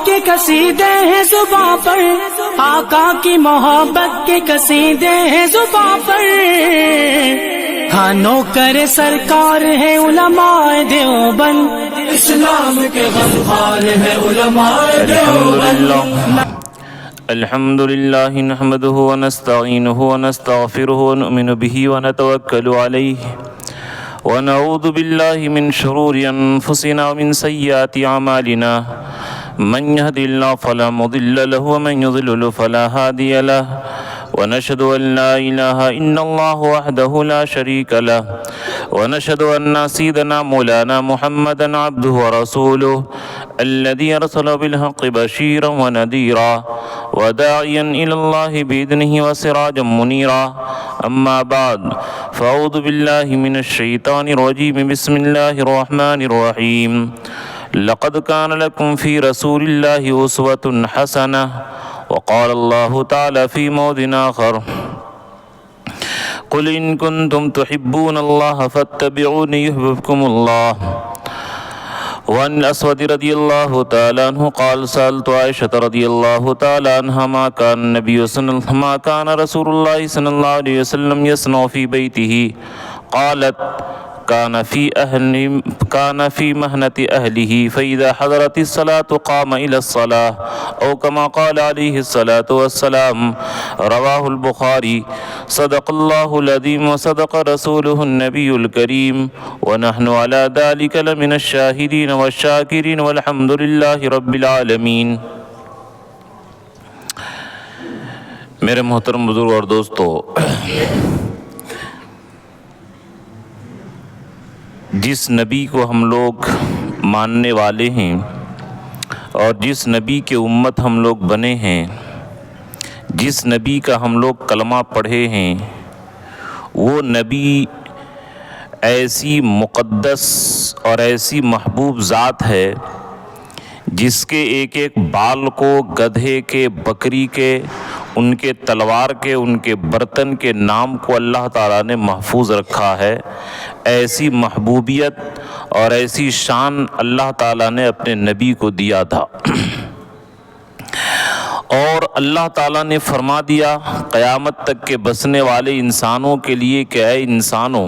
کے قصیدے ہیں زباں پر، آقا کی محبت کے قصیدے ہیں زباں پر، ہاں نوکر سرکار ہے علماء دیوبند، اسلام کے غمخوار ہے علماء دیوبند۔ الحمد لله نحمده ونستعينه ونستغفره ونؤمن به ونتوكل عليه ونعوذ بالله من شرور أنفسنا ومن سيئات أعمالنا، من يهد الله فلا مضل له ومن يضلل فلا هادي له، ونشهد أن لا إله إلا الله وحده لا شريك له، ونشهد أن سيدنا مولانا محمدا عبده ورسوله الذي أرسل بالحق بشيرا ونذيرا وداعيا إلى الله بإذنه وسراجا منيرا، أما بعد فأعوذ بالله من الشيطان الرجيم، بسم الله الرحمن الرحيم، لقد كان لكم في رسول الله أسوة حسنة، وقال الله تعالى في موضع آخر، قل إن كنتم تحبون الله فاتبعوني يحببكم الله، وعن الأسود رضي الله تعالى عنه قال سألت عائشة رضي الله تعالى عنها ما كان رسول الله صلى الله عليه وسلم يصنع في بيته، قالت كان في مهنة أهله، فإذا حضرت الصلاة قام إلى الصلاة، أو كما قال عليه الصلاة والسلام، رواه البخاري۔ صدق الله العظيم وصدق رسوله النبي الكريم، ونحن على ذلك لمن الشاهدين والشاكرين، والحمد لله رب العالمين۔ میرے محترم بزرگ اور دوستو، جس نبی کو ہم لوگ ماننے والے ہیں اور جس نبی کے امت ہم لوگ بنے ہیں، جس نبی کا ہم لوگ کلمہ پڑھے ہیں، وہ نبی ایسی مقدس اور ایسی محبوب ذات ہے جس کے ایک ایک بال کو، گدھے کے، بکری کے، ان کے تلوار کے، ان کے برتن کے نام کو اللہ تعالیٰ نے محفوظ رکھا ہے۔ ایسی محبوبیت اور ایسی شان اللہ تعالیٰ نے اپنے نبی کو دیا تھا، اور اللہ تعالیٰ نے فرما دیا قیامت تک کے بسنے والے انسانوں کے لیے کہ اے انسانوں،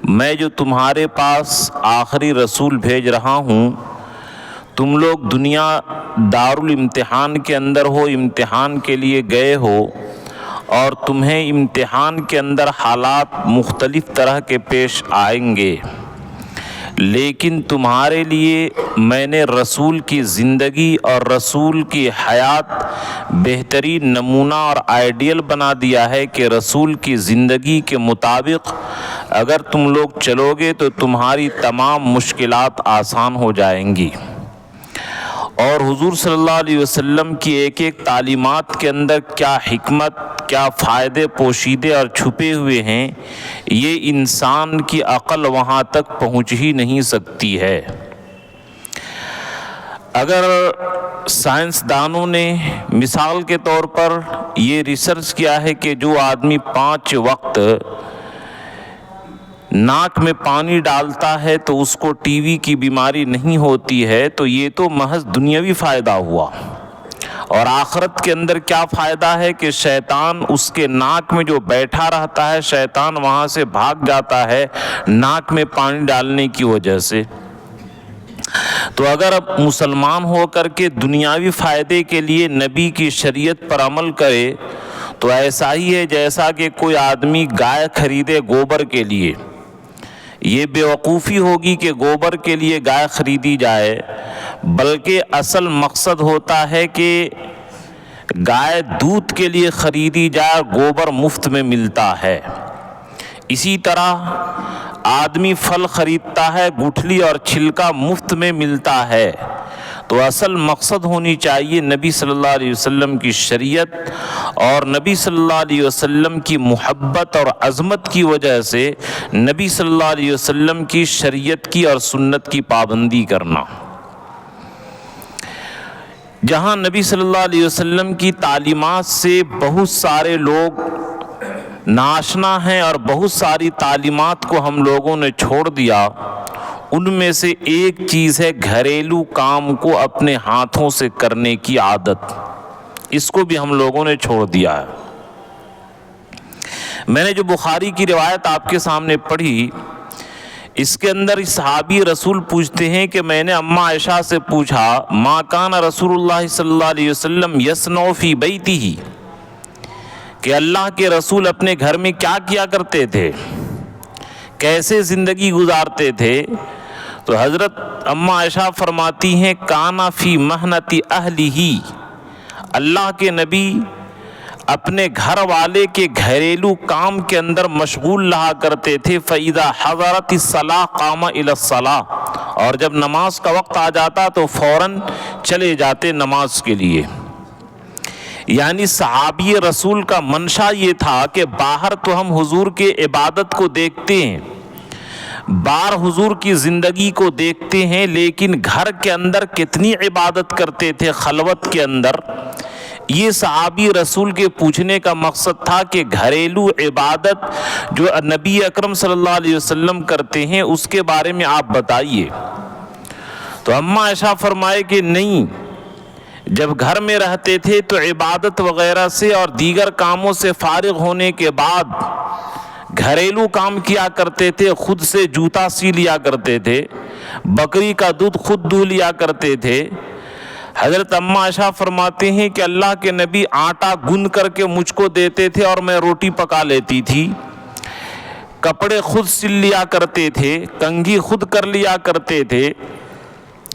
میں جو تمہارے پاس آخری رسول بھیج رہا ہوں، تم لوگ دنیا دارالامتحان کے اندر ہو، امتحان کے لیے گئے ہو، اور تمہیں امتحان کے اندر حالات مختلف طرح کے پیش آئیں گے، لیکن تمہارے لیے میں نے رسول کی زندگی اور رسول کی حیات بہترین نمونہ اور آئیڈیل بنا دیا ہے کہ رسول کی زندگی کے مطابق اگر تم لوگ چلو گے تو تمہاری تمام مشکلات آسان ہو جائیں گی۔ اور حضور صلی اللہ علیہ وسلم کی ایک ایک تعلیمات کے اندر کیا حکمت، کیا فائدے پوشیدے اور چھپے ہوئے ہیں، یہ انسان کی عقل وہاں تک پہنچ ہی نہیں سکتی ہے۔ اگر سائنسدانوں نے مثال کے طور پر یہ ریسرچ کیا ہے کہ جو آدمی 5 وقت ناک میں پانی ڈالتا ہے تو اس کو ٹی وی کی بیماری نہیں ہوتی ہے، تو یہ تو محض دنیاوی فائدہ ہوا، اور آخرت کے اندر کیا فائدہ ہے کہ شیطان اس کے ناک میں جو بیٹھا رہتا ہے، شیطان وہاں سے بھاگ جاتا ہے ناک میں پانی ڈالنے کی وجہ سے۔ تو اگر اب مسلمان ہو کر کے دنیاوی فائدے کے لیے نبی کی شریعت پر عمل کرے تو ایسا ہی ہے جیسا کہ کوئی آدمی گائے خریدے گوبر کے لیے۔ یہ بے وقوفی ہوگی کہ گوبر کے لیے گائے خریدی جائے، بلکہ اصل مقصد ہوتا ہے کہ گائے دودھ کے لیے خریدی جائے، گوبر مفت میں ملتا ہے۔ اسی طرح آدمی پھل خریدتا ہے، گٹھلی اور چھلکا مفت میں ملتا ہے، تو اصل مقصد ہونی چاہیے نبی صلی اللہ علیہ وسلم کی شریعت، اور نبی صلی اللہ علیہ وسلم کی محبت اور عظمت کی وجہ سے نبی صلی اللہ علیہ وسلم کی شریعت کی اور سنت کی پابندی کرنا۔ جہاں نبی صلی اللہ علیہ وسلم کی تعلیمات سے بہت سارے لوگ ناشنا ہیں اور بہت ساری تعلیمات کو ہم لوگوں نے چھوڑ دیا، ان میں سے ایک چیز ہے گھریلو کام کو اپنے ہاتھوں سے کرنے کی عادت. اس کو بھی ہم لوگوں نے چھوڑ دیا ہے. میں نے جو بخاری کی روایت آپ کے سامنے پڑھی، اس کے اندر صحابی رسول پوچھتے ہیں کہ میں نے اماں عائشہ سے پوچھا ما کان رسول اللہ صلی اللہ علیہ وسلم یصنع فی بیتہ، کہ اللہ کے رسول اپنے گھر میں کیا کیا کرتے تھے، کیسے زندگی گزارتے تھے. تو حضرت اماں عائشہ فرماتی ہیں کانا فی محنت اہلہ، اللہ کے نبی اپنے گھر والے کے گھریلو کام کے اندر مشغول رہا کرتے تھے. فَإِذَا حَضَرَتِ الصَّلَاةُ قَامَ إِلَى الصَّلَاةِ، اور جب نماز کا وقت آ جاتا تو فوراً چلے جاتے نماز کے لیے. یعنی صحابی رسول کا منشا یہ تھا کہ باہر تو ہم حضور کے عبادت کو دیکھتے ہیں، باہر حضور کی زندگی کو دیکھتے ہیں، لیکن گھر کے اندر کتنی عبادت کرتے تھے خلوت کے اندر. یہ صحابی رسول کے پوچھنے کا مقصد تھا کہ گھریلو عبادت جو نبی اکرم صلی اللہ علیہ وسلم کرتے ہیں اس کے بارے میں آپ بتائیے. تو اماں عائشہ فرمائے کہ نہیں، جب گھر میں رہتے تھے تو عبادت وغیرہ سے اور دیگر کاموں سے فارغ ہونے کے بعد گھریلو کام کیا کرتے تھے. خود سے جوتا سی لیا کرتے تھے، بکری کا دودھ خود دو لیا کرتے تھے. حضرت اماں عائشہ فرماتے ہیں کہ اللہ کے نبی آٹا گوندھ کر کے مجھ کو دیتے تھے اور میں روٹی پکا لیتی تھی. کپڑے خود سل لیا کرتے تھے، کنگھی خود کر لیا کرتے تھے.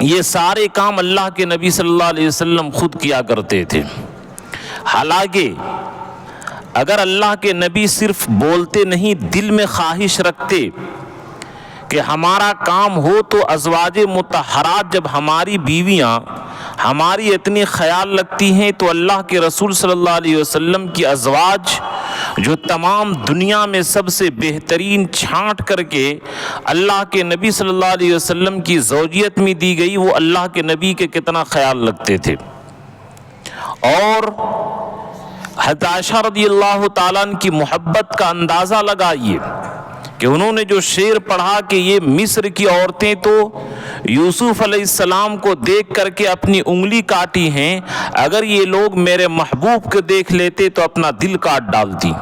یہ سارے کام اللہ کے نبی صلی اللہ علیہ وسلم خود کیا کرتے تھے. حالانکہ اگر اللہ کے نبی صرف بولتے نہیں، دل میں خواہش رکھتے کہ ہمارا کام ہو، تو ازواج مطہرات جب ہماری بیویاں ہماری اتنی خیال رکھتی ہیں تو اللہ کے رسول صلی اللہ علیہ وسلم کی ازواج جو تمام دنیا میں سب سے بہترین چھانٹ کر کے اللہ کے نبی صلی اللہ علیہ وسلم کی زوجیت میں دی گئی، وہ اللہ کے نبی کے کتنا خیال رکھتے تھے. اور حضرت عائشہ رضی اللہ تعالیٰ عنہ کی محبت کا اندازہ لگائیے کہ انہوں نے جو شعر پڑھا کہ یہ مصر کی عورتیں تو یوسف علیہ السلام کو دیکھ کر کے اپنی انگلی کاٹی ہیں، اگر یہ لوگ میرے محبوب کو دیکھ لیتے تو اپنا دل کاٹ ڈالتی.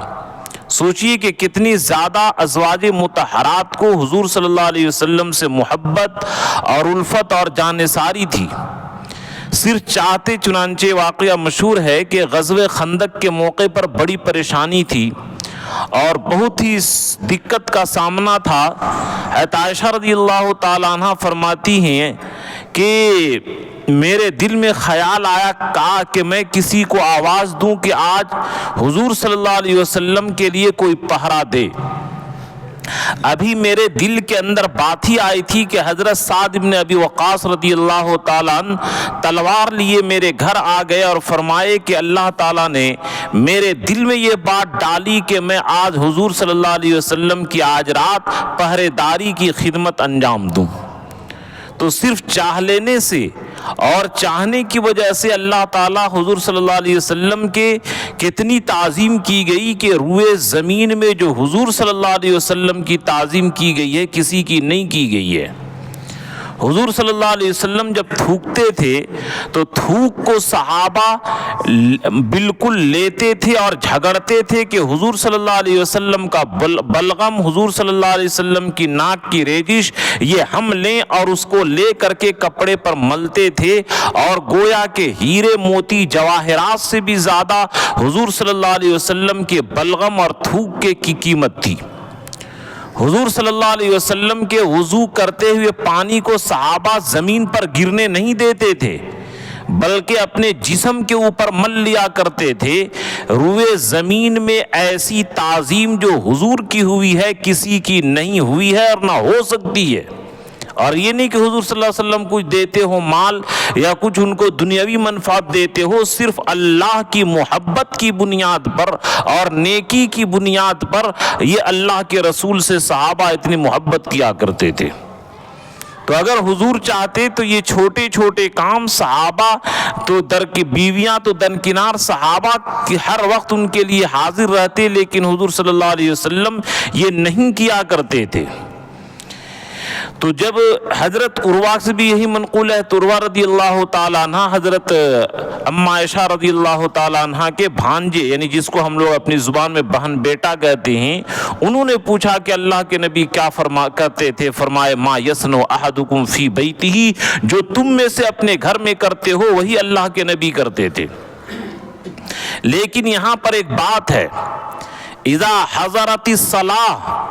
سوچئے کہ کتنی زیادہ ازواج مطہرات کو حضور صلی اللہ علیہ وسلم سے محبت اور الفت اور جانثاری تھی. صرف چاہتے، چنانچہ واقعہ مشہور ہے کہ غزوہ خندق کے موقع پر بڑی پریشانی تھی اور بہت ہی دقت کا سامنا تھا. حضرت عائشہ رضی اللہ تعالیٰ عنہ فرماتی ہیں کہ میرے دل میں خیال آیا کہا کہ میں کسی کو آواز دوں کہ آج حضور صلی اللہ علیہ وسلم کے لیے کوئی پہرا دے. ابھی میرے دل کے اندر بات ہی آئی تھی کہ حضرت سعد بن ابی وقاص رضی اللہ تعالیٰ عنہ تلوار لیے میرے گھر آ گئے اور فرمائے کہ اللہ تعالیٰ نے میرے دل میں یہ بات ڈالی کہ میں آج حضور صلی اللہ علیہ وسلم کی آج رات پہرے داری کی خدمت انجام دوں. تو صرف چاہ لینے سے اور چاہنے کی وجہ سے اللہ تعالیٰ حضور صلی اللہ علیہ وسلم کے کتنی تعظیم کی گئی کہ روئے زمین میں جو حضور صلی اللہ علیہ وسلم کی تعظیم کی گئی ہے کسی کی نہیں کی گئی ہے. حضور صلی اللہ علیہ وسلم جب تھوکتے تھے تو تھوک کو صحابہ بالکل لیتے تھے اور جھگڑتے تھے کہ حضور صلی اللہ علیہ وسلم کا بلغم، حضور صلی اللہ علیہ وسلم کی ناک کی ریزش یہ ہم لیں، اور اس کو لے کر کے کپڑے پر ملتے تھے. اور گویا کہ ہیرے موتی جواہرات سے بھی زیادہ حضور صلی اللہ علیہ وسلم کے بلغم اور تھوک کی قیمت تھی. حضور صلی اللہ علیہ وسلم کے وضو کرتے ہوئے پانی کو صحابہ زمین پر گرنے نہیں دیتے تھے، بلکہ اپنے جسم کے اوپر مل لیا کرتے تھے. روئے زمین میں ایسی تعظیم جو حضور کی ہوئی ہے کسی کی نہیں ہوئی ہے اور نہ ہو سکتی ہے. اور یہ نہیں کہ حضور صلی اللہ علیہ وسلم کچھ دیتے ہو مال یا کچھ ان کو دنیاوی منفعت دیتے ہو، صرف اللہ کی محبت کی بنیاد پر اور نیکی کی بنیاد پر یہ اللہ کے رسول سے صحابہ اتنی محبت کیا کرتے تھے. تو اگر حضور چاہتے تو یہ چھوٹے چھوٹے کام صحابہ تو در کی بیویاں تو درکنار، صحابہ کی ہر وقت ان کے لیے حاضر رہتے، لیکن حضور صلی اللہ علیہ وسلم یہ نہیں کیا کرتے تھے. تو جب حضرت عروہ سے بھی یہی منقول ہے، تو عروہ رضی اللہ تعالیٰ عنہ حضرت اما عائشہ رضی اللہ تعالیٰ عنہ کے بھانجے، یعنی جس کو ہم لوگ اپنی زبان میں بہن بیٹا کہتے ہیں، انہوں نے پوچھا کہ اللہ کے نبی کیا کرتے تھے؟ فرمائے ما یصنع احدکم فی بیتہ، جو تم میں سے اپنے گھر میں کرتے ہو وہی اللہ کے نبی کرتے تھے۔ لیکن یہاں پر ایک بات ہے، اذا حضرت الصلاۃ،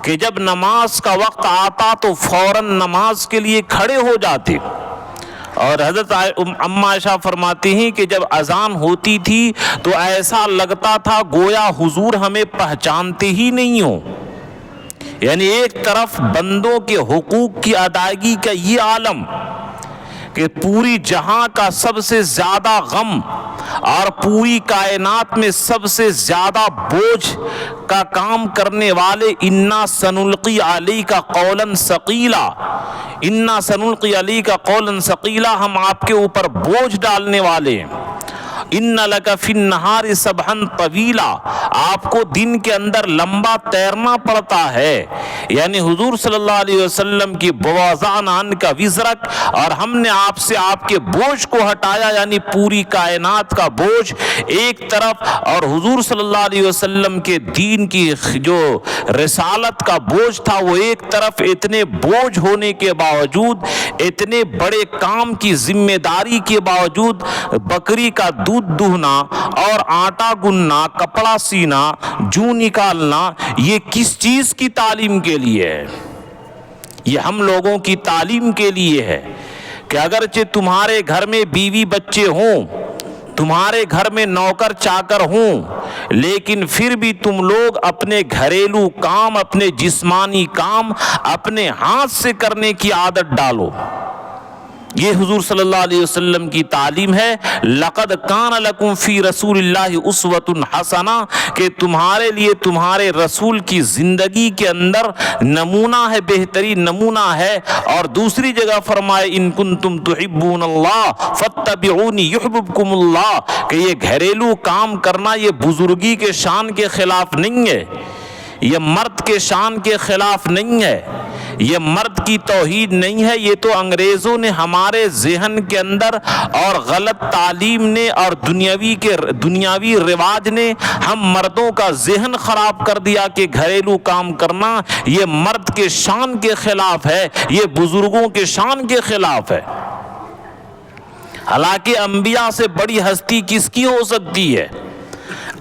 کہ جب نماز کا وقت آتا تو فوراً نماز کے لیے کھڑے ہو جاتے۔ اور حضرت اما عائشہ فرماتی ہیں کہ جب اذان ہوتی تھی تو ایسا لگتا تھا گویا حضور ہمیں پہچانتے ہی نہیں ہوں۔ یعنی ایک طرف بندوں کے حقوق کی ادائیگی کا یہ عالم کہ پوری جہاں کا سب سے زیادہ غم اور پوری کائنات میں سب سے زیادہ بوجھ کا کام کرنے والے، انا سنلقی علیک قولا ثقیلا، انا سنلقی علیک قولا ثقیلا، ہم آپ کے اوپر بوجھ ڈالنے والے ہیں۔ ان لک فی النہار سبحا طویلا، آپ کو دن کے اندر لمبا تیرنا پڑتا ہے۔ یعنی حضور صلی اللہ علیہ وسلم کی بوضعنا عنک وزرک، اور ہم نے آپ سے آپ کے بوجھ کو ہٹایا، یعنی پوری کائنات کا بوجھ ایک طرف، اور حضور صلی اللہ علیہ وسلم کے دین کی جو رسالت کا بوجھ تھا وہ ایک طرف۔ اتنے بوجھ ہونے کے باوجود، اتنے بڑے کام کی ذمہ داری کے باوجود، بکری کا دودھ دہنا اور آٹا گننا، کپڑا سینا، جو نکالنا، یہ کس چیز کی تعلیم کے لیے ہے؟ یہ ہم لوگوں کی تعلیم کے لیے ہے کہ اگرچہ تمہارے گھر میں بیوی بچے ہوں، تمہارے گھر میں نوکر چاکر ہوں، لیکن پھر بھی تم لوگ اپنے گھریلو کام، اپنے جسمانی کام اپنے ہاتھ سے کرنے کی عادت ڈالو۔ یہ حضور صلی اللہ علیہ وسلم کی تعلیم ہے۔ لقد کان لکم فی رسول اللہ اسوۃ حسنہ، کہ تمہارے لیے تمہارے رسول کی زندگی کے اندر نمونہ ہے، بہترین نمونہ ہے۔ اور دوسری جگہ فرمائے ان کنتم تحبون اللہ فاتبعونی یحببکم اللہ، کہ یہ گھریلو کام کرنا یہ بزرگی کے شان کے خلاف نہیں ہے، یہ مرد کے شان کے خلاف نہیں ہے، یہ مرد کی توہین نہیں ہے۔ یہ تو انگریزوں نے ہمارے ذہن کے اندر اور غلط تعلیم نے اور دنیاوی رواج نے ہم مردوں کا ذہن خراب کر دیا کہ گھریلو کام کرنا یہ مرد کے شان کے خلاف ہے، یہ بزرگوں کے شان کے خلاف ہے۔ حالانکہ انبیاء سے بڑی ہستی کس کی ہو سکتی ہے؟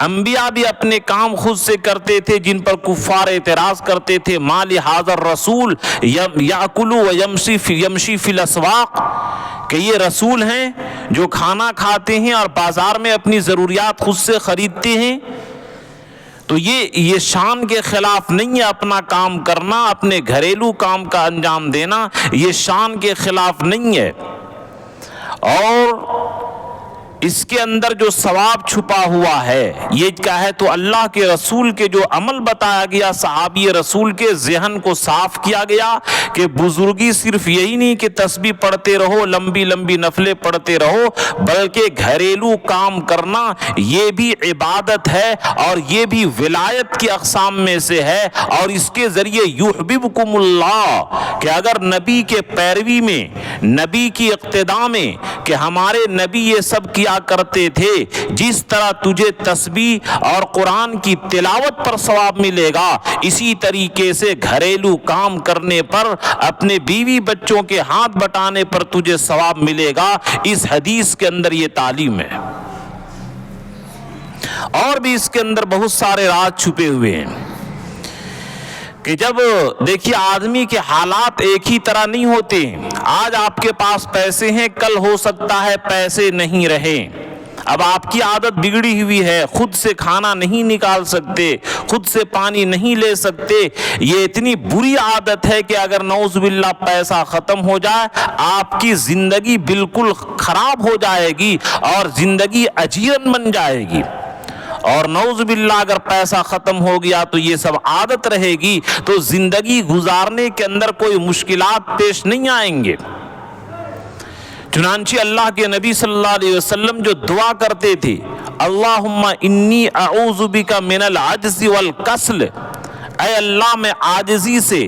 انبیاء بھی اپنے کام خود سے کرتے تھے جن پر کفار اعتراض کرتے تھے، ما لہذا الرسول یاکل و یمشی فی الاسواق، کہ یہ رسول ہیں جو کھانا کھاتے ہیں اور بازار میں اپنی ضروریات خود سے خریدتے ہیں۔ تو یہ شان کے خلاف نہیں ہے اپنا کام کرنا، اپنے گھریلو کام کا انجام دینا، یہ شان کے خلاف نہیں ہے۔ اور اس کے اندر جو ثواب چھپا ہوا ہے یہ کیا ہے؟ تو اللہ کے رسول کے جو عمل بتایا گیا، صحابی رسول کے ذہن کو صاف کیا گیا کہ بزرگی صرف یہی نہیں کہ تسبیح پڑھتے رہو، لمبی لمبی نفلیں پڑھتے رہو، بلکہ گھریلو کام کرنا یہ بھی عبادت ہے اور یہ بھی ولایت کی اقسام میں سے ہے۔ اور اس کے ذریعے یحببکم اللہ، کہ اگر نبی کے پیروی میں، نبی کی اقتداء میں، کہ ہمارے نبی یہ سب کیا کرتے تھے، جس طرح تجھے تسبیح اور قرآن کی تلاوت پر ثواب ملے گا، اسی طریقے سے گھریلو کام کرنے پر، اپنے بیوی بچوں کے ہاتھ بٹانے پر تجھے ثواب ملے گا۔ اس حدیث کے اندر یہ تعلیم ہے۔ اور بھی اس کے اندر بہت سارے راز چھپے ہوئے ہیں کہ جب دیکھیے آدمی کے حالات ایک ہی طرح نہیں ہوتے۔ آج آپ کے پاس پیسے ہیں، کل ہو سکتا ہے پیسے نہیں رہیں۔ اب آپ کی عادت بگڑی ہوئی ہے، خود سے کھانا نہیں نکال سکتے، خود سے پانی نہیں لے سکتے۔ یہ اتنی بری عادت ہے کہ اگر نعوذ باللہ پیسہ ختم ہو جائے، آپ کی زندگی بالکل خراب ہو جائے گی اور زندگی اجیرن بن جائے گی۔ اور نعوذ باللہ اگر پیسہ ختم ہو گیا تو یہ سب عادت رہے گی، تو زندگی گزارنے کے اندر کوئی مشکلات پیش نہیں آئیں گے۔ چنانچہ اللہ کے نبی صلی اللہ علیہ وسلم جو دعا کرتے تھے، اللہم انی اعوذ بک من العجز والکسل، اے اللہ میں عاجزی سے،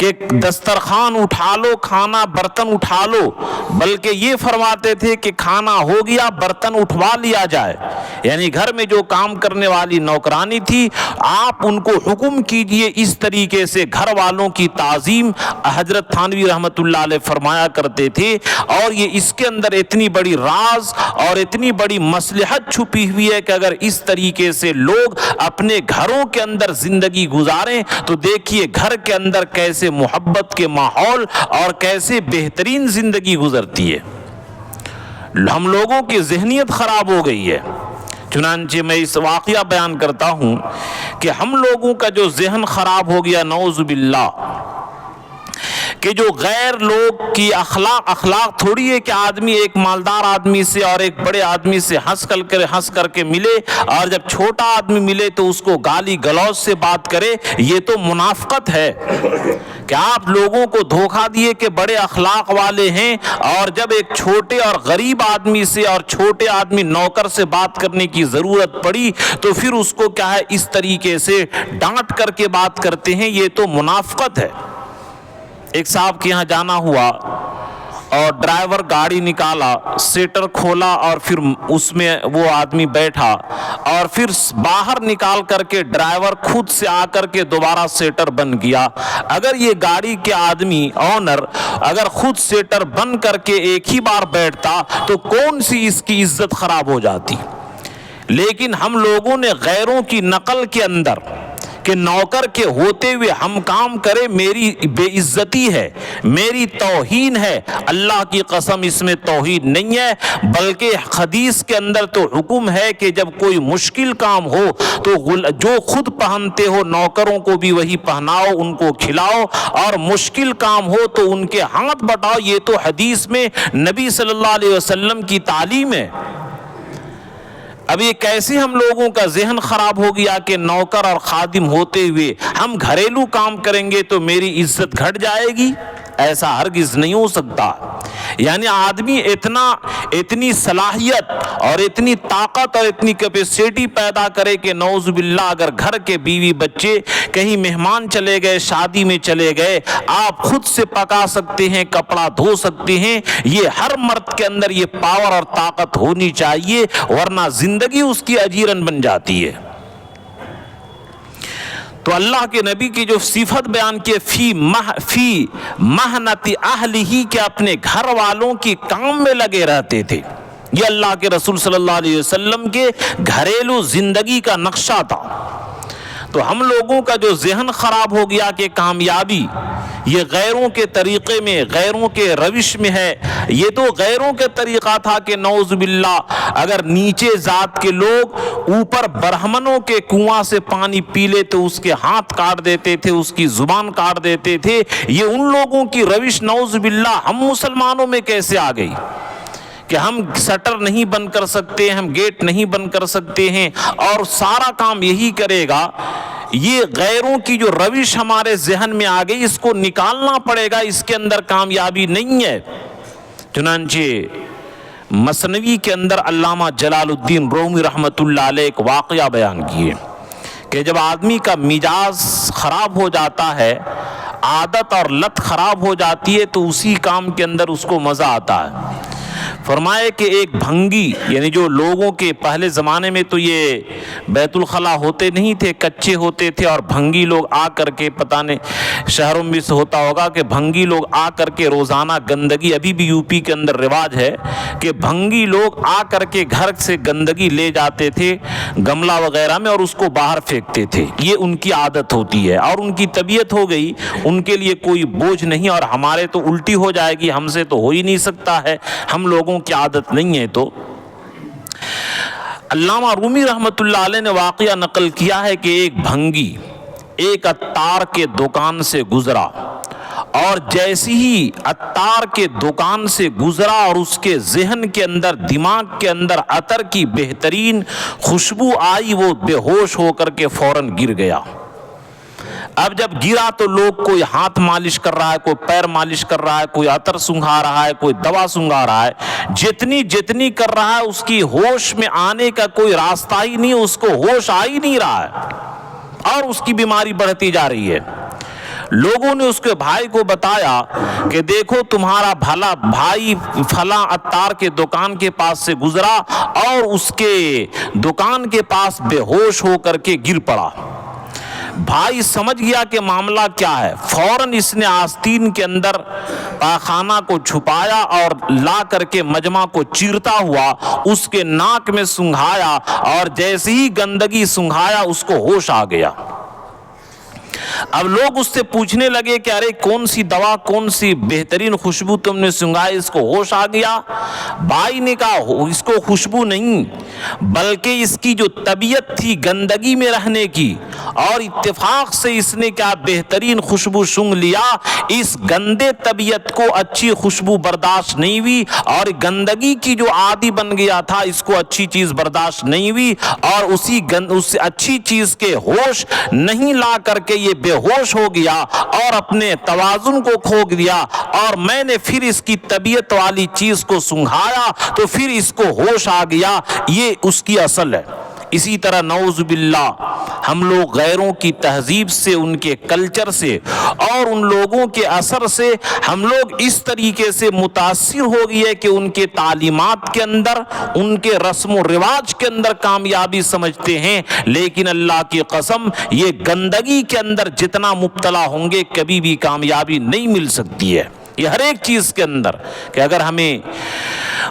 کہ دسترخوان اٹھا لو، کھانا برتن اٹھا لو، بلکہ یہ فرماتے تھے کہ کھانا ہو گیا برتن اٹھوا لیا جائے. یعنی گھر میں جو کام کرنے والی نوکرانی تھی آپ ان کو حکم کیجئے. اس طریقے سے گھر والوں کی تعظیم حضرت تھانوی رحمت اللہ علیہ فرمایا کرتے تھے. اور یہ اس کے اندر اتنی بڑی راز اور اتنی بڑی مصلحت چھپی ہوئی ہے کہ اگر اس طریقے سے لوگ اپنے گھروں کے اندر زندگی گزاریں تو دیکھیے گھر کے اندر کیسے محبت کے ماحول اور کیسے بہترین زندگی گزرتی ہے. ہم لوگوں کی ذہنیت خراب ہو گئی ہے. چنانچہ میں اس واقعہ بیان کرتا ہوں کہ ہم لوگوں کا جو ذہن خراب ہو گیا نعوذ باللہ، کہ جو غیر لوگ کی اخلاق تھوڑی ہے کہ آدمی ایک مالدار آدمی سے اور ایک بڑے آدمی سے ہنس کر کے ملے، اور جب چھوٹا آدمی ملے تو اس کو گالی گلوچ سے بات کرے. یہ تو منافقت ہے کہ آپ لوگوں کو دھوکہ دیے کہ بڑے اخلاق والے ہیں، اور جب ایک چھوٹے اور غریب آدمی سے اور چھوٹے آدمی نوکر سے بات کرنے کی ضرورت پڑی تو پھر اس کو کیا ہے اس طریقے سے ڈانٹ کر کے بات کرتے ہیں. یہ تو منافقت ہے. ایک صاحب کے یہاں جانا ہوا اور ڈرائیور گاڑی نکالا، سیٹر کھولا اور پھر اس میں وہ آدمی بیٹھا، اور پھر باہر نکال کر کے ڈرائیور خود سے آ کر کے دوبارہ سیٹر بند کیا. اگر یہ گاڑی کے آدمی آنر اگر خود سیٹر بند کر کے ایک ہی بار بیٹھتا تو کون سی اس کی عزت خراب ہو جاتی. لیکن ہم لوگوں نے غیروں کی نقل کے اندر کہ نوکر کے ہوتے ہوئے ہم کام کرے میری بے عزتی ہے، میری توہین ہے. اللہ کی قسم اس میں توہین نہیں ہے، بلکہ حدیث کے اندر تو حکم ہے کہ جب کوئی مشکل کام ہو تو جو خود پہنتے ہو نوکروں کو بھی وہی پہناؤ، ان کو کھلاؤ، اور مشکل کام ہو تو ان کے ہاتھ بٹاؤ. یہ تو حدیث میں نبی صلی اللہ علیہ وسلم کی تعلیم ہے. اب یہ کیسے ہم لوگوں کا ذہن خراب ہو گیا کہ نوکر اور خادم ہوتے ہوئے ہم گھریلو کام کریں گے تو میری عزت گھٹ جائے گی. ایسا ہرگز نہیں ہو سکتا. یعنی آدمی اتنی صلاحیت اور اتنی طاقت اور اتنی کیپیسٹی پیدا کرے کہ نعوذ باللہ اگر گھر کے بیوی بچے کہیں مہمان چلے گئے، شادی میں چلے گئے، آپ خود سے پکا سکتے ہیں، کپڑا دھو سکتے ہیں. یہ ہر مرد کے اندر یہ پاور اور طاقت ہونی چاہیے، ورنہ زندگی اس کی اجیرن بن جاتی ہے. تو اللہ کے نبی کی جو صفت بیان کی فی محنت اہلہ، کہ اپنے گھر والوں کی کام میں لگے رہتے تھے. یہ اللہ کے رسول صلی اللہ علیہ وسلم کے گھریلو زندگی کا نقشہ تھا. تو ہم لوگوں کا جو ذہن خراب ہو گیا کہ کامیابی یہ غیروں کے طریقے میں، غیروں کے روش میں ہے. یہ تو غیروں کے طریقہ تھا کہ نعوذ باللہ اگر نیچے ذات کے لوگ اوپر برہمنوں کے کنواں سے پانی پی لے تو اس کے ہاتھ کاٹ دیتے تھے، اس کی زبان کاٹ دیتے تھے. یہ ان لوگوں کی روش نعوذ باللہ ہم مسلمانوں میں کیسے آ گئی کہ ہم شٹر نہیں بند کر سکتے، ہم گیٹ نہیں بند کر سکتے ہیں اور سارا کام یہی کرے گا. یہ غیروں کی جو روش ہمارے ذہن میں آ گئی، اس کو نکالنا پڑے گا. اس کے اندر کامیابی نہیں ہے. چنانچہ مثنوی کے اندر علامہ جلال الدین رومی رحمت اللہ علیہ ایک واقعہ بیان کیے کہ جب آدمی کا مزاج خراب ہو جاتا ہے، عادت اور لت خراب ہو جاتی ہے، تو اسی کام کے اندر اس کو مزہ آتا ہے. فرمائے کہ ایک بھنگی، یعنی جو لوگوں کے پہلے زمانے میں تو یہ بیت الخلا ہوتے نہیں تھے، کچے ہوتے تھے، اور بھنگی لوگ آ کر کے، پتہ نہیں شہروں میں سے ہوتا ہوگا کہ بھنگی لوگ آ کر کے روزانہ گندگی، ابھی بھی یو پی کے اندر رواج ہے کہ بھنگی لوگ آ کر کے گھر سے گندگی لے جاتے تھے گملہ وغیرہ میں اور اس کو باہر پھینکتے تھے. یہ ان کی عادت ہوتی ہے اور ان کی طبیعت ہو گئی، ان کے لیے کوئی بوجھ نہیں. اور ہمارے تو الٹی ہو جائے گی، ہم سے تو ہو ہی نہیں سکتا ہے، ہم لوگوں کی عادت نہیں ہے. تو علامہ رومی رحمت اللہ علیہ نے واقعہ نقل کیا ہے کہ ایک بھنگی ایک عطار کے دکان سے گزرا، اور جیسی ہی عطار کے دکان سے گزرا اور اس کے ذہن کے اندر، دماغ کے اندر عطر کی بہترین خوشبو آئی، وہ بے ہوش ہو کر کے فوراً گر گیا. اب جب گرا تو لوگ کوئی ہاتھ مالش کر رہا ہے، کوئی پیر مالش کر رہا ہے، کوئی عطر سنگھا رہا ہے، کوئی دوا سنگھا رہا ہے. جتنی کر رہا ہے اس کی ہوش میں آنے کا کوئی راستہ ہی نہیں، اس کو ہوش آ ہی نہیں رہا ہے اور اس کی بیماری بڑھتی جا رہی ہے. لوگوں نے اس کے بھائی کو بتایا کہ دیکھو تمہارا بھلا بھائی فلاں عطار کے دکان کے پاس سے گزرا اور اس کے دکان کے پاس بے ہوش ہو کر کے گر پڑا۔ بھائی سمجھ گیا کہ معاملہ کیا ہے، فوراً اس نے آستین کے اندر پاخانہ کو چھپایا اور لا کر کے مجمع کو چیرتا ہوا اس کے ناک میں سنگھایا، اور جیسے ہی گندگی سنگھایا اس کو ہوش آ گیا۔ اب لوگ اس سے پوچھنے لگے کہ ارے کون سی دوا، کون سی بہترین خوشبو تم نے سنگھائی، اس کو ہوش آ گیا؟ بھائی نے کہا اس کو خوشبو نہیں بلکہ اس کی جو طبیعت تھی گندگی میں رہنے کی، اور اتفاق سے اس نے کیا بہترین خوشبو سونگھ لیا، اس گندے طبیعت کو اچھی خوشبو برداشت نہیں ہوئی، اور گندگی کی جو عادی بن گیا تھا اس کو اچھی چیز برداشت نہیں ہوئی، اور اس اچھی چیز کے ہوش نہیں لا کر کے یہ بے ہوش ہو گیا اور اپنے توازن کو کھو دیا، اور میں نے پھر اس کی طبیعت والی چیز کو سنگھایا تو پھر اس کو ہوش آ گیا۔ یہ اس کی اصل ہے۔ اسی طرح نعوذ باللہ ہم لوگ غیروں کی تہذیب سے، ان کے کلچر سے اور ان لوگوں کے اثر سے ہم لوگ اس طریقے سے متاثر ہو گئے کہ ان کے تعلیمات کے اندر، ان کے رسم و رواج کے اندر کامیابی سمجھتے ہیں، لیکن اللہ کی قسم یہ گندگی کے اندر جتنا مبتلا ہوں گے کبھی بھی کامیابی نہیں مل سکتی ہے۔ یہ ہر ایک چیز کے اندر کہ اگر ہمیں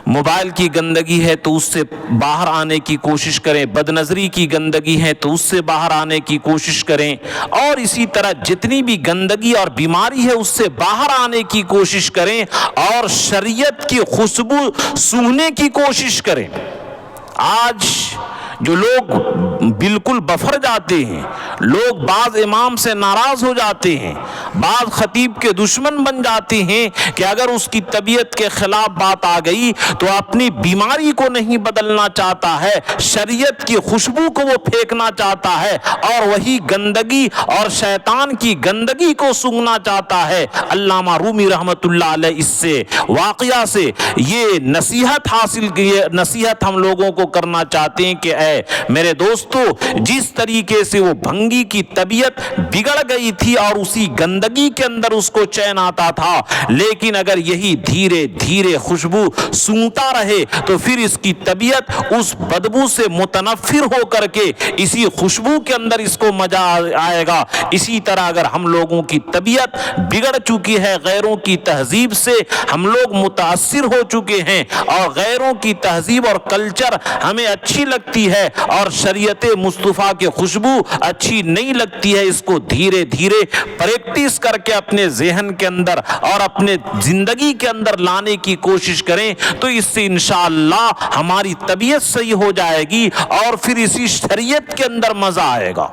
موبائل کی گندگی ہے تو اس سے باہر آنے کی کوشش کریں، بد نظری کی گندگی ہے تو اس سے باہر آنے کی کوشش کریں، اور اسی طرح جتنی بھی گندگی اور بیماری ہے اس سے باہر آنے کی کوشش کریں، اور شریعت کی خوشبو سونگھنے کی کوشش کریں۔ آج جو لوگ بالکل بفر جاتے ہیں، لوگ بعض امام سے ناراض ہو جاتے ہیں، بعض خطیب کے دشمن بن جاتے ہیں کہ اگر اس کی طبیعت کے خلاف بات آ گئی تو اپنی بیماری کو نہیں بدلنا چاہتا ہے، شریعت کی خوشبو کو وہ پھینکنا چاہتا ہے، اور وہی گندگی اور شیطان کی گندگی کو سونگھنا چاہتا ہے۔ علامہ رومی رحمت اللہ علیہ اس سے واقعہ سے یہ نصیحت حاصل کی، نصیحت ہم لوگوں کو کرنا چاہتے ہیں کہ اے میرے دوستو، جس طریقے سے وہ بھنگی کی طبیعت بگڑ گئی تھی اور اسی گندگی کے اندر اس کو چین آتا تھا، لیکن اگر یہی دھیرے دھیرے خوشبو سونگتا رہے تو پھر اس کی طبیعت اس بدبو سے متنفر ہو کر کے اسی خوشبو کے اندر اس کو مزہ آئے گا۔ اسی طرح اگر ہم لوگوں کی طبیعت بگڑ چکی ہے، غیروں کی تہذیب سے ہم لوگ متاثر ہو چکے ہیں، اور غیروں کی تہذیب اور کلچر ہمیں اچھی لگتی ہے اور شریعت مصطفیٰ کی خوشبو اچھی نہیں لگتی ہے، اس کو دھیرے دھیرے پریکٹس کر کے اپنے ذہن کے اندر اور اپنے زندگی کے اندر لانے کی کوشش کریں تو اس سے انشاءاللہ ہماری طبیعت صحیح ہو جائے گی، اور پھر اسی شریعت کے اندر مزہ آئے گا۔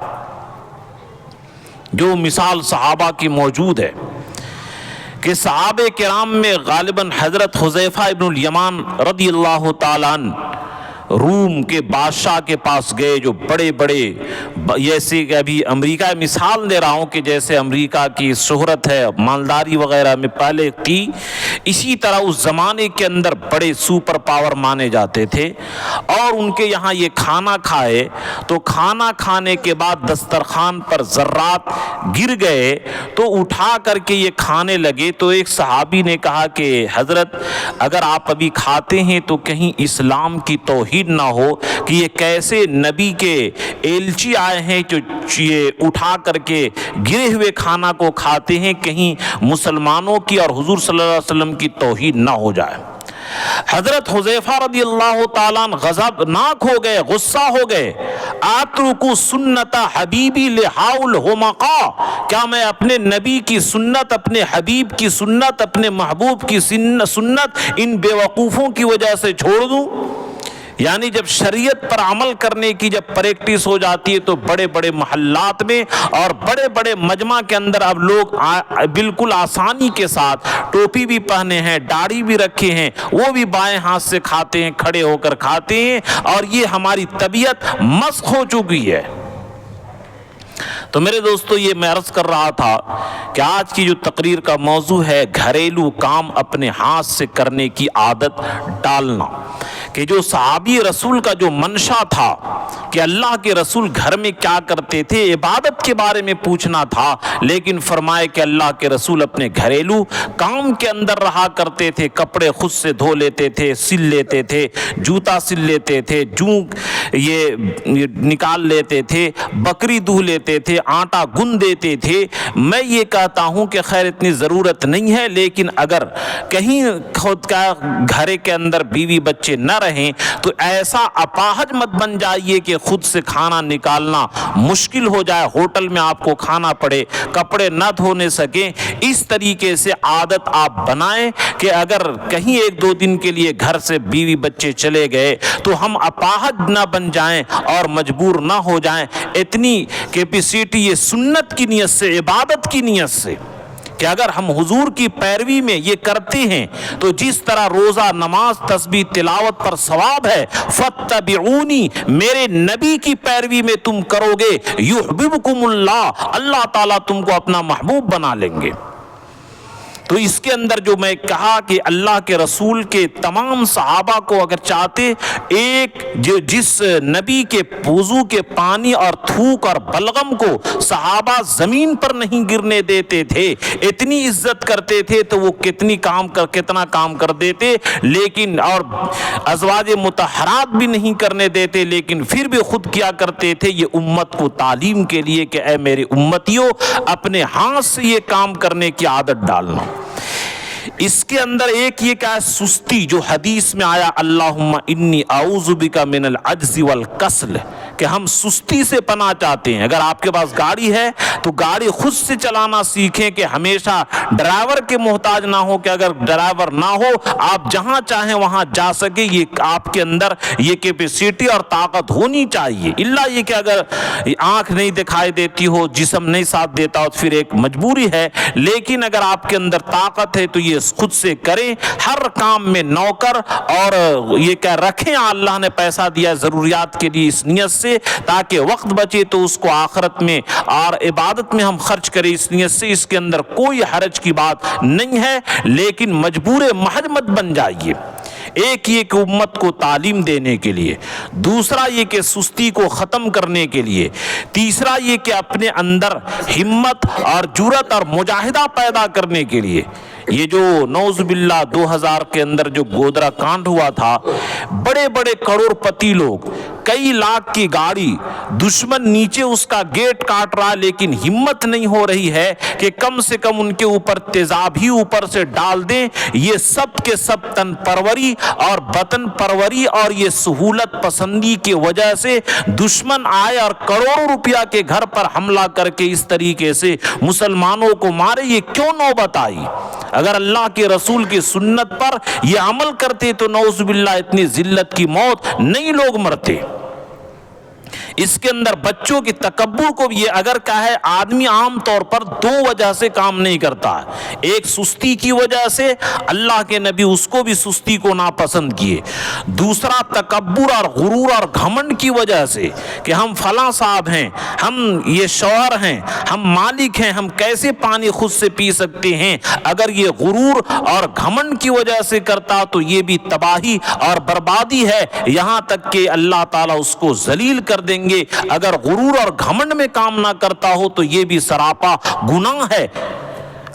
جو مثال صحابہ کی موجود ہے کہ صحابہ کرام میں غالباً حضرت حذیفہ ابن الیمان رضی اللہ تعالیٰ عنہ روم کے بادشاہ کے پاس گئے، جو بڑے بڑے، جیسے کہ ابھی امریکہ مثال دے رہا ہوں کہ جیسے امریکہ کی شہرت ہے مالداری وغیرہ میں پہلے تھی، اسی طرح اس زمانے کے اندر بڑے سپر پاور مانے جاتے تھے، اور ان کے یہاں یہ کھانا کھائے تو کھانا کھانے کے بعد دسترخوان پر ذرات گر گئے تو اٹھا کر کے یہ کھانے لگے، تو ایک صحابی نے کہا کہ حضرت اگر آپ ابھی کھاتے ہیں تو کہیں اسلام کی توہین نہ ہو کہ یہ کیسے نبی کے ایلچی آئے ہیں جو یہ اٹھا کر کے گرے ہوئے کھانا کو کھاتے ہیں، کہیں مسلمانوں کی اور حضور صلی اللہ علیہ وسلم کی توہین نہ ہو جائے۔ حضرت حذیفہ رضی اللہ تعالیٰ عنہ غضبناک ہو گئے، غصہ ہو گئے، اترکو سنت حبیبی لہاؤل حمقا، کیا میں اپنے نبی کی سنت، اپنے حبیب کی سنت، اپنے محبوب کی سنت ان بے وقوفوں کی وجہ سے چھوڑ دوں؟ یعنی جب شریعت پر عمل کرنے کی جب پریکٹس ہو جاتی ہے تو بڑے بڑے محلات میں اور بڑے بڑے مجمع کے اندر اب لوگ بالکل آسانی کے ساتھ ٹوپی بھی پہنے ہیں، داڑھی بھی رکھے ہیں، وہ بھی بائیں ہاتھ سے کھاتے ہیں، کھڑے ہو کر کھاتے ہیں، اور یہ ہماری طبیعت مسخ ہو چکی ہے۔ تو میرے دوستو، یہ میں عرض کر رہا تھا کہ آج کی جو تقریر کا موضوع ہے گھریلو کام اپنے ہاتھ سے کرنے کی عادت ڈالنا، کہ جو صحابی رسول کا جو منشا تھا کہ اللہ کے رسول گھر میں کیا کرتے تھے، عبادت کے بارے میں پوچھنا تھا، لیکن فرمائے کہ اللہ کے رسول اپنے گھریلو کام کے اندر رہا کرتے تھے، کپڑے خود سے دھو لیتے تھے، سل لیتے تھے، جوتا سل لیتے تھے، یہ نکال لیتے تھے، بکری دو لیتے تھے، آٹا گن دیتے تھے۔ میں یہ کہتا ہوں کہ خیر اتنی ضرورت نہیں ہے، لیکن اگر کہیں خود کا گھر کے اندر بیوی بچے نہ رہیں تو ایسا اپاہج مت بن جائیے کہ خود سے کھانا نکالنا مشکل ہو جائے، ہوٹل میں آپ کو کھانا پڑے، کپڑے نہ دھونے سکیں۔ اس طریقے سے عادت آپ بنائیں کہ اگر کہیں ایک دو دن کے لیے گھر سے بیوی بچے چلے گئے تو ہم اپاہج نہ بن جائیں اور مجبور نہ ہو جائیں۔ اتنی کیپیسٹی یہ سنت کی نیت سے، عبادت کی نیت سے، کہ اگر ہم حضور کی پیروی میں یہ کرتے ہیں تو جس طرح روزہ، نماز، تسبیح، تلاوت پر ثواب ہے، فاتبعونی، میرے نبی کی پیروی میں تم کرو گے، یحببکم اللہ، اللہ تعالیٰ تم کو اپنا محبوب بنا لیں گے۔ تو اس کے اندر جو میں کہا کہ اللہ کے رسول کے تمام صحابہ کو اگر چاہتے، ایک جس نبی کے وضو کے پانی اور تھوک اور بلغم کو صحابہ زمین پر نہیں گرنے دیتے تھے، اتنی عزت کرتے تھے، تو وہ کتنا کام کر دیتے، لیکن اور ازواج مطہرات بھی نہیں کرنے دیتے، لیکن پھر بھی خود کیا کرتے تھے یہ امت کو تعلیم کے لیے کہ اے میرے امتیوں، اپنے ہاتھ سے یہ کام کرنے کی عادت ڈالنا۔ اس کے اندر ایک یہ کیا ہے، سستی، جو حدیث میں آیا اللہم انی اعوذ بک من العجز والکسل، کہ ہم سستی سے پناہ چاہتے ہیں۔ اگر آپ کے پاس گاڑی ہے تو گاڑی خود سے چلانا سیکھیں، کہ ہمیشہ ڈرائیور کے محتاج نہ ہو، کہ اگر ڈرائیور نہ ہو آپ جہاں چاہیں وہاں جا سکیں۔ یہ آپ کے اندر یہ کیپیسٹی اور طاقت ہونی چاہیے، اللہ یہ کہ اگر آنکھ نہیں دکھائی دیتی ہو، جسم نہیں ساتھ دیتا ہو، پھر ایک مجبوری ہے، لیکن اگر آپ کے اندر طاقت ہے تو یہ خود سے کریں۔ ہر کام میں نوکر اور یہ کہ رکھیں، اللہ نے پیسہ دیا ضروریات کے لیے، اس نیت سے تاکہ وقت بچے تو اس کو آخرت میں اور عبادت میں ہم خرچ کریں، اس نیت سے۔ اس کے اندر کوئی حرج کی بات نہیں ہے، لیکن مجبور محض مت بن جائیے۔ ایک یہ کہ امت کو تعلیم دینے کے لیے، دوسرا یہ کہ سستی کو ختم کرنے کے لیے، تیسرا یہ کہ اپنے اندر ہمت اور جرأت اور مجاہدہ پیدا کرنے کے لیے۔ یہ جو نعوذ باللہ 2000 کے اندر جو گودرا کانڈ ہوا تھا، بڑے بڑے کروڑ پتی لوگ، کئی لاکھ کی گاڑی، دشمن نیچے اس کا گیٹ کاٹ رہا، لیکن ہمت نہیں ہو رہی ہے کہ کم سے کم ان کے اوپر تیزاب ہی اوپر سے ڈال دیں۔ یہ سب کے سب تن پروری اور وطن پروری اور یہ سہولت پسندی کی وجہ سے دشمن آئے اور کروڑوں روپیہ کے گھر پر حملہ کر کے اس طریقے سے مسلمانوں کو مارے۔ یہ کیوں نوبت آئی؟ اگر اللہ کے رسول کی سنت پر یہ عمل کرتے تو نعوذ باللہ اتنی ذلت کی موت نہیں لوگ مرتے۔ اس کے اندر بچوں کی تکبر کو بھی، یہ اگر کہے آدمی عام طور پر دو وجہ سے کام نہیں کرتا ہے، ایک سستی کی وجہ سے، اللہ کے نبی اس کو بھی سستی کو ناپسند کیے، دوسرا تکبر اور غرور اور گھمنڈ کی وجہ سے کہ ہم فلاں صاحب ہیں، ہم یہ شوہر ہیں، ہم مالک ہیں، ہم کیسے پانی خود سے پی سکتے ہیں۔ اگر یہ غرور اور گھمنڈ کی وجہ سے کرتا تو یہ بھی تباہی اور بربادی ہے، یہاں تک کہ اللہ تعالیٰ اس کو ذلیل کر دیں گے۔ اگر غرور اور گھمنڈ میں کام نہ کرتا ہو تو یہ بھی سراپا گناہ ہے۔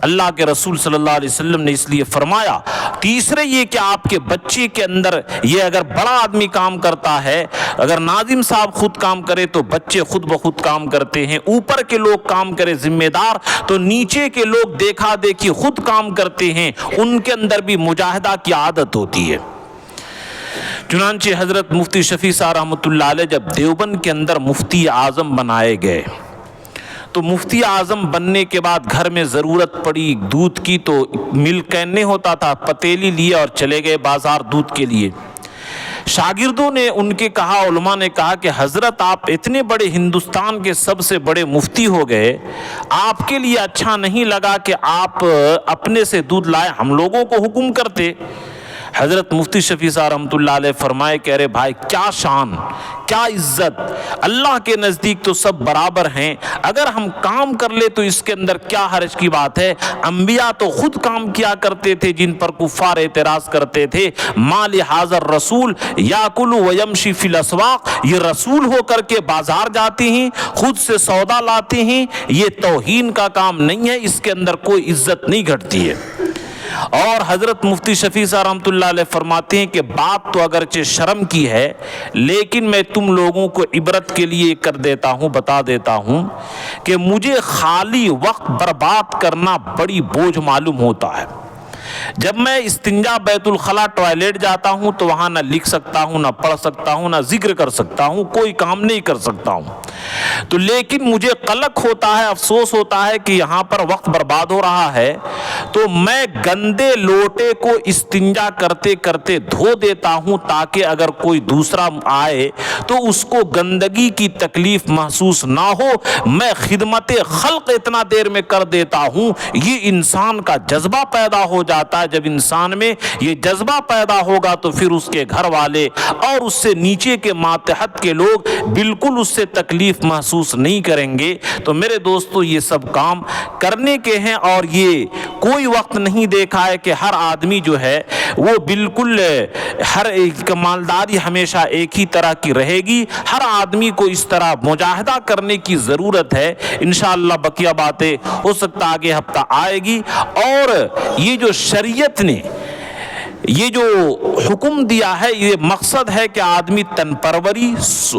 اللہ کے رسول صلی اللہ علیہ وسلم نے اس لیے فرمایا۔ تیسرے یہ کہ آپ کے بچے کے اندر یہ اگر بڑا آدمی کام کرتا ہے، اگر ناظم صاحب خود کام کرے تو بچے خود بخود کام کرتے ہیں، اوپر کے لوگ کام کرے ذمہ دار تو نیچے کے لوگ دیکھا دیکھی خود کام کرتے ہیں، ان کے اندر بھی مجاہدہ کی عادت ہوتی ہے۔ چنانچہ حضرت مفتی شفیع صاحب رحمۃ اللہ علیہ جب دیوبند کے اندر مفتی اعظم بنائے گئے تو مفتی اعظم بننے کے بعد گھر میں ضرورت پڑی دودھ کی، تو ملک کین نہیں ہوتا تھا، پتیلی لیے اور چلے گئے بازار دودھ کے لیے۔ شاگردوں نے ان کے کہا، علماء نے کہا کہ حضرت آپ اتنے بڑے ہندوستان کے سب سے بڑے مفتی ہو گئے، آپ کے لیے اچھا نہیں لگا کہ آپ اپنے سے دودھ لائے، ہم لوگوں کو حکم کرتے۔ حضرت مفتی شفیع صاحب رحمۃ اللہ علیہ فرمائے کہ ارے بھائی کیا شان، کیا عزت، اللہ کے نزدیک تو سب برابر ہیں، اگر ہم کام کر لے تو اس کے اندر کیا حرج کی بات ہے؟ انبیاء تو خود کام کیا کرتے تھے جن پر کفار اعتراض کرتے تھے، ما لحاظر رسول یاکل ویمشی فی الاسواق، یہ رسول ہو کر کے بازار جاتے ہیں، خود سے سودا لاتے ہیں، یہ توہین کا کام نہیں ہے، اس کے اندر کوئی عزت نہیں گھٹتی ہے۔ اور حضرت مفتی شفیع صاحب رحمۃ اللہ علیہ فرماتے ہیں کہ بات تو اگرچہ شرم کی ہے، لیکن میں تم لوگوں کو عبرت کے لیے کر دیتا ہوں، بتا دیتا ہوں کہ مجھے خالی وقت برباد کرنا بڑی بوجھ معلوم ہوتا ہے۔ جب میں استنجا بیت الخلاء ٹوائلٹ جاتا ہوں تو وہاں نہ لکھ سکتا ہوں، نہ پڑھ سکتا ہوں، نہ ذکر کر سکتا ہوں، کوئی کام نہیں کر سکتا ہوں، تو لیکن مجھے قلق ہوتا ہے، افسوس ہوتا ہے کہ یہاں پر وقت برباد ہو رہا ہے، تو میں گندے لوٹے کو استنجا کرتے کرتے دھو دیتا ہوں تاکہ اگر کوئی دوسرا آئے تو اس کو گندگی کی تکلیف محسوس نہ ہو، میں خدمت خلق اتنا دیر میں کر دیتا ہوں۔ یہ انسان کا جذبہ پیدا ہو جاتا ہے، جب انسان میں یہ جذبہ پیدا ہوگا تو پھر اس کے گھر والے اور اس سے نیچے کے ماتحت کے لوگ بالکل اس سے تکلیف محسوس نہیں کریں گے۔ تو میرے دوستو یہ سب کام کرنے کے ہیں، اور یہ کوئی وقت نہیں دیکھا ہے کہ ہر آدمی جو ہے وہ بالکل ہر ایک مالداری ہمیشہ ایک ہی طرح کی رہے گی، ہر آدمی کو اس طرح مجاہدہ کرنے کی ضرورت ہے۔ انشاءاللہ بقیہ باتیں ہو سکتا آگے ہفتہ آئے گی۔ اور یہ جو شریعت نے یہ جو حکم دیا ہے، یہ مقصد ہے کہ آدمی تن پروری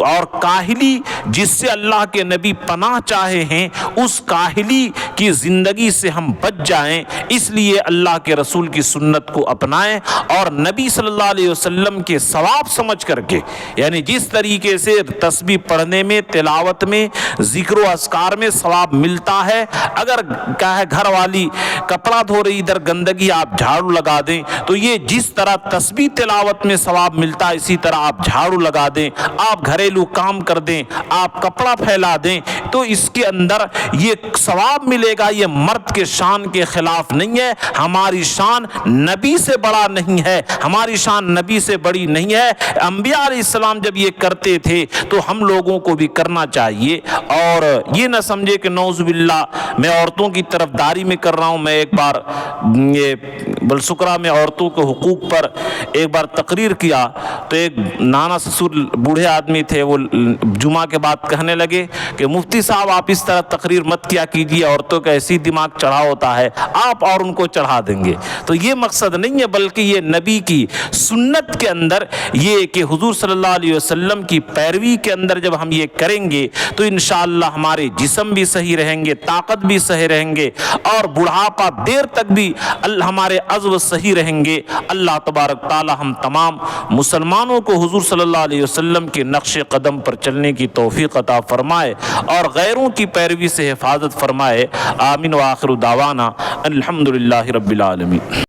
اور کاہلی، جس سے اللہ کے نبی پناہ چاہے ہیں، اس کاہلی کی زندگی سے ہم بچ جائیں، اس لیے اللہ کے رسول کی سنت کو اپنائیں اور نبی صلی اللہ علیہ وسلم کے ثواب سمجھ کر کے، یعنی جس طریقے سے تسبیح پڑھنے میں، تلاوت میں، ذکر و اذکار میں ثواب ملتا ہے، اگر کہے گھر والی کپڑا دھو رہی ادھر گندگی آپ جھاڑو لگا دیں تو یہ جس طرح تسبیح تلاوت میں ثواب ملتا ہے، اسی طرح آپ جھاڑو لگا دیں، آپ گھریلو کام کر دیں، آپ کپڑا پھیلا دیں تو اس کے اندر یہ ثواب ملے گا۔ یہ مرد کے شان کے خلاف نہیں ہے، ہماری شان نبی سے بڑا نہیں ہے، ہماری شان نبی سے بڑی نہیں ہے۔ انبیاء علیہ السلام جب یہ کرتے تھے تو ہم لوگوں کو بھی کرنا چاہیے، اور یہ نہ سمجھے کہ نعوذ باللہ میں عورتوں کی طرفداری میں کر رہا ہوں۔ میں ایک بار یہ بلسکرہ میں عورتوں کے حقوق پر ایک بار تقریر کیا تو ایک نانا سسر بوڑھے آدمی تھے، وہ جمعہ کے بعد کہنے لگے کہ مفتی صاحب آپ اس طرح تقریر مت کیا کیجیے، عورتوں کا ایسی دماغ چڑھا ہوتا ہے، آپ اور ان کو چڑھا دیں گے۔ تو یہ مقصد نہیں ہے، بلکہ یہ نبی کی سنت کے اندر یہ کہ حضور صلی اللہ علیہ وسلم کی پیروی کے اندر جب ہم یہ کریں گے تو انشاءاللہ ہمارے جسم بھی صحیح رہیں گے، طاقت بھی صحیح رہیں گے، اور بڑھاپا دیر تک بھی ہمارے عضو صحیح رہیں گے۔ اللہ تبارک تعالی ہم تمام مسلمانوں کو حضور صلی اللہ علیہ وسلم کے نقش قدم پر چلنے کی توفیق عطا فرمائے اور غیروں کی پیروی سے حفاظت فرمائے۔ آمین وآخر دعوانا الحمدللہ رب العالمین۔